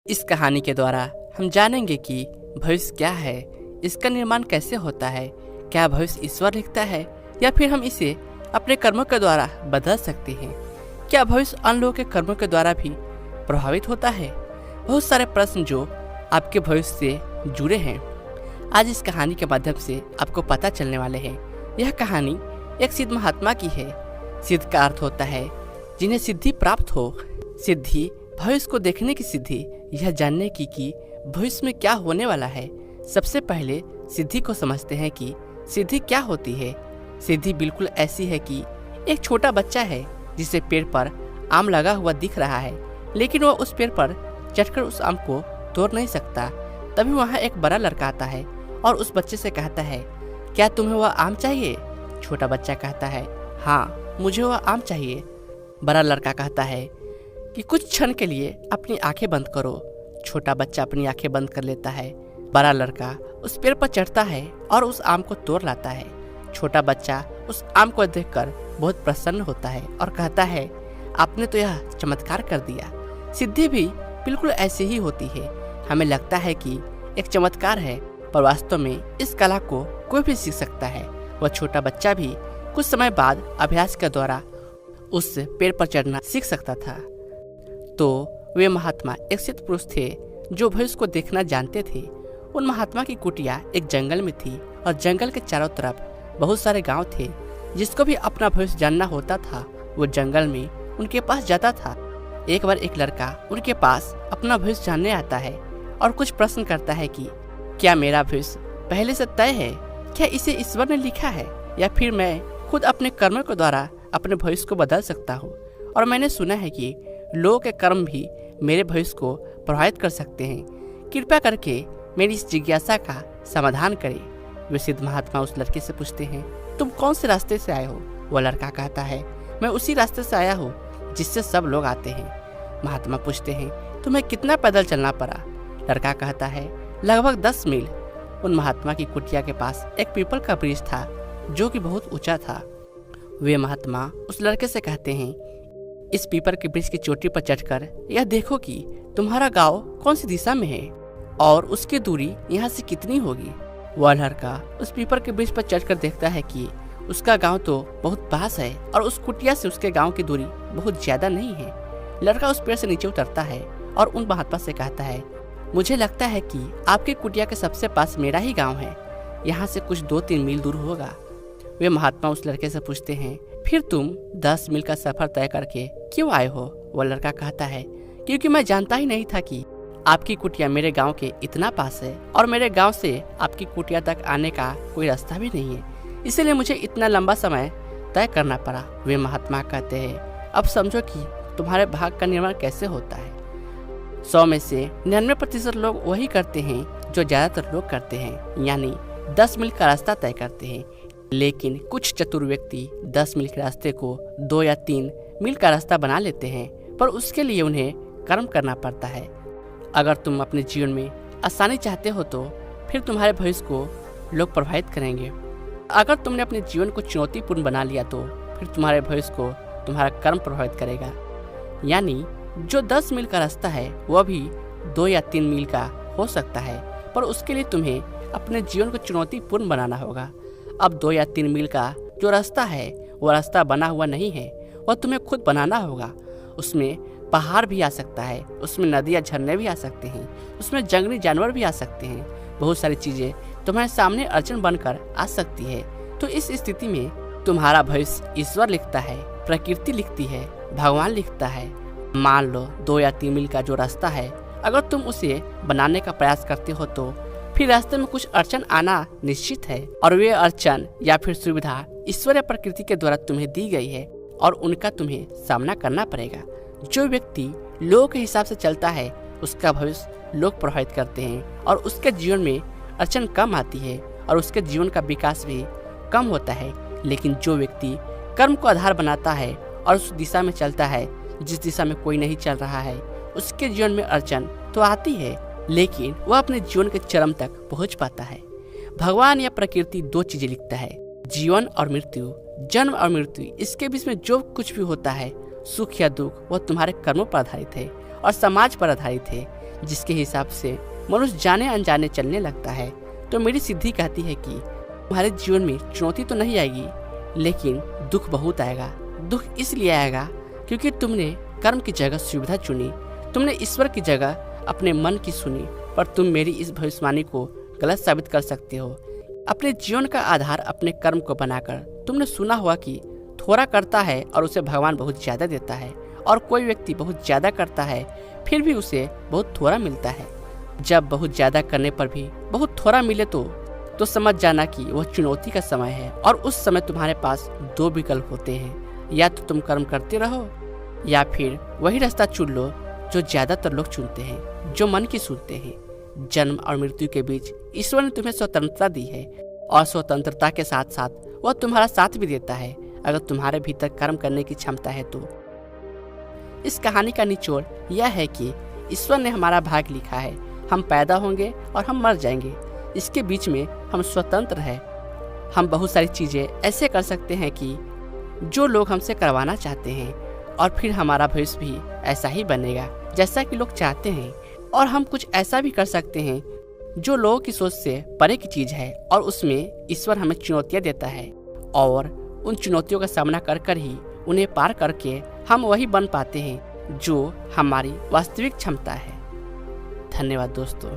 इस कहानी के द्वारा हम जानेंगे कि भविष्य क्या है, इसका निर्माण कैसे होता है, क्या भविष्य ईश्वर लिखता है या फिर हम इसे अपने कर्मों के द्वारा बदल सकते हैं। क्या भविष्य अन्य लोगों के कर्मों के द्वारा भी प्रभावित होता है। बहुत सारे प्रश्न जो आपके भविष्य से जुड़े हैं, आज इस कहानी के माध्यम से आपको पता चलने वाले हैं। यह कहानी एक सिद्ध महात्मा की है। सिद्ध का अर्थ होता है जिन्हें सिद्धि प्राप्त हो। सिद्धि भविष्य को देखने की सिद्धि, यह जानने की कि भविष्य में क्या होने वाला है। सबसे पहले सिद्धि को समझते हैं कि सिद्धि क्या होती है। सिद्धि बिल्कुल ऐसी है कि एक छोटा बच्चा है जिसे पेड़ पर आम लगा हुआ दिख रहा है, लेकिन वह उस पेड़ पर चढ़कर उस आम को तोड़ नहीं सकता। तभी वहाँ एक बड़ा लड़का आता है और उस बच्चे से कहता है, क्या तुम्हें वह आम चाहिए? छोटा बच्चा कहता है, हाँ मुझे वह आम चाहिए। बड़ा लड़का कहता है कि कुछ क्षण के लिए अपनी आंखें बंद करो। छोटा बच्चा अपनी आंखें बंद कर लेता है। बड़ा लड़का उस पेड़ पर चढ़ता है और उस आम को तोड़ लाता है। छोटा बच्चा उस आम को देखकर बहुत प्रसन्न होता है और कहता है, आपने तो यह चमत्कार कर दिया। सिद्धि भी बिल्कुल ऐसी ही होती है। हमें लगता है कि एक चमत्कार है, पर वास्तव में इस कला को कोई भी सीख सकता है। वह छोटा बच्चा भी कुछ समय बाद अभ्यास के द्वारा उस पेड़ पर चढ़ना सीख सकता था। तो वे महात्मा एक सिद्ध पुरुष थे जो भविष्य को देखना जानते थे। उन महात्मा की कुटिया एक जंगल में थी और जंगल के चारों तरफ बहुत सारे गांव थे। जिसको भी अपना भविष्य जानना होता था वो जंगल में उनके पास जाता था। एक बार एक लड़का उनके पास अपना भविष्य जानने आता है और कुछ प्रश्न करता है कि क्या मेरा भविष्य पहले से तय है? क्या इसे ईश्वर ने लिखा है या फिर मैं खुद अपने कर्मों के द्वारा अपने भविष्य को बदल सकता हूँ? और मैंने सुना है कि लोगों के कर्म भी मेरे भविष्य को प्रभावित कर सकते हैं। कृपया करके मेरी इस जिज्ञासा का समाधान करें। वे सिद्ध महात्मा उस लड़के से पूछते हैं, तुम कौन से रास्ते से आए हो? वह लड़का कहता है, मैं उसी रास्ते से आया हूँ जिससे सब लोग आते हैं। महात्मा पूछते हैं, तुम्हें कितना पैदल चलना पड़ा? लड़का कहता है, लगभग 10 मील। उन महात्मा की कुटिया के पास एक पीपल का वृक्ष था जो कि बहुत ऊंचा था। वे महात्मा उस लड़के से कहते हैं, इस पीपल के वृक्ष की चोटी पर चढ़कर यह देखो कि तुम्हारा गांव कौन सी दिशा में है और उसकी दूरी यहाँ से कितनी होगी। वह लड़का उस पीपल के वृक्ष पर चढ़कर देखता है कि उसका गांव तो बहुत पास है और उस कुटिया से उसके गांव की दूरी बहुत ज्यादा नहीं है। लड़का उस पेड़ से नीचे उतरता है और उन महात्मा से कहता है, मुझे लगता है कि आपकी कुटिया के सबसे पास मेरा ही गाँव है। यहाँ से कुछ 2-3 मील दूर होगा। वे महात्मा उस लड़के से पूछते हैं, फिर तुम 10 मील का सफर तय करके क्यों आए हो? वह लड़का कहता है, क्योंकि मैं जानता ही नहीं था कि आपकी कुटिया मेरे गांव के इतना पास है और मेरे गांव से आपकी कुटिया तक आने का कोई रास्ता भी नहीं है, इसलिए मुझे इतना लंबा समय तय करना पड़ा। वे महात्मा कहते हैं, अब समझो कि तुम्हारे भाग का निर्माण कैसे होता है। 100 में से 99% लोग वही करते हैं जो ज्यादातर लोग करते हैं, यानी 10 मील का रास्ता तय करते हैं। लेकिन कुछ चतुर व्यक्ति 10 मील के रास्ते को 2 या 3 मील का रास्ता बना लेते हैं, पर उसके लिए उन्हें कर्म करना पड़ता है। अगर तुम अपने जीवन में आसानी चाहते हो तो फिर तुम्हारे भविष्य को लोग प्रभावित करेंगे। अगर तुमने अपने जीवन को चुनौतीपूर्ण बना लिया तो फिर तुम्हारे भविष्य को तुम्हारा कर्म प्रभावित करेगा। यानी जो 10 मील का रास्ता है वह भी 2 या 3 मील का हो सकता है, पर उसके लिए तुम्हें अपने जीवन को चुनौतीपूर्ण बनाना होगा। अब 2 या 3 मील का जो रास्ता है वह रास्ता बना हुआ नहीं है, वह तुम्हें खुद बनाना होगा। उसमें पहाड़ भी आ सकता है, उसमें नदी या झरने भी आ सकते हैं, उसमें जंगली जानवर भी आ सकते हैं। बहुत सारी चीजें तुम्हारे सामने अड़चन बनकर आ सकती है। तो इस स्थिति में तुम्हारा भविष्य ईश्वर लिखता है, प्रकृति लिखती है, भगवान लिखता है। मान लो 2 या 3 मील का जो रास्ता है, अगर तुम उसे बनाने का प्रयास करते हो तो फिर रास्ते में कुछ अड़चन आना निश्चित है, और वे अड़चन या फिर सुविधा ईश्वर या प्रकृति के द्वारा तुम्हें दी गई है और उनका तुम्हें सामना करना पड़ेगा। जो व्यक्ति लोगों के हिसाब से चलता है उसका भविष्य लोग प्रभावित करते हैं और उसके जीवन में अड़चन कम आती है और उसके जीवन का विकास भी कम होता है। लेकिन जो व्यक्ति कर्म को आधार बनाता है और उस दिशा में चलता है जिस दिशा में कोई नहीं चल रहा है, उसके जीवन में अड़चन तो आती है, लेकिन वह अपने जीवन के चरम तक पहुंच पाता है। भगवान या प्रकृति 2 चीजें लिखता है, जीवन और मृत्यु, जन्म और मृत्यु। इसके बीच में जो कुछ भी होता है, सुख या दुख, वह तुम्हारे कर्मों पर आधारित है और समाज पर आधारित है। जिसके हिसाब से मनुष्य जाने अनजाने चलने लगता है। तो मेरी सिद्धि कहती है कि तुम्हारे जीवन में चुनौती तो नहीं आएगी, लेकिन दुख बहुत आएगा। दुख इसलिए आएगा क्योंकि तुमने कर्म की जगह सुविधा चुनी, तुमने ईश्वर की जगह अपने मन की सुनी। पर तुम मेरी इस भविष्यवाणी को गलत साबित कर सकते हो। अपने जीवन का आधार अपने कर्म को बनाकर तुमने सुना हुआ कि थोड़ा करता है और उसे भगवान बहुत ज्यादा देता है, और कोई व्यक्ति बहुत ज्यादा करता है फिर भी उसे बहुत थोड़ा मिलता है। जब बहुत ज्यादा करने पर भी बहुत थोड़ा मिले तो समझ जाना कि वह चुनौती का समय है। और उस समय तुम्हारे पास दो विकल्प होते हैं, या तो तुम कर्म करते रहो या फिर वही रास्ता चुन लो जो ज्यादातर लोग चुनते हैं, जो मन की सुनते हैं। जन्म और मृत्यु के बीच ईश्वर ने तुम्हें स्वतंत्रता दी है, और स्वतंत्रता के साथ साथ वह तुम्हारा साथ भी देता है अगर तुम्हारे भीतर कर्म करने की क्षमता है तो। इस कहानी का निचोड़ यह है कि ईश्वर ने हमारा भाग्य लिखा है, हम पैदा होंगे और हम मर जाएंगे। इसके बीच में हम स्वतंत्र हैं। हम बहुत सारी चीजें ऐसे कर सकते हैं कि जो लोग हमसे करवाना चाहते हैं, और फिर हमारा भविष्य भी ऐसा ही बनेगा जैसा कि लोग चाहते हैं। और हम कुछ ऐसा भी कर सकते हैं जो लोगों की सोच से परे की चीज है, और उसमें ईश्वर हमें चुनौतियां देता है, और उन चुनौतियों का सामना कर कर ही उन्हें पार करके हम वही बन पाते हैं जो हमारी वास्तविक क्षमता है। धन्यवाद दोस्तों।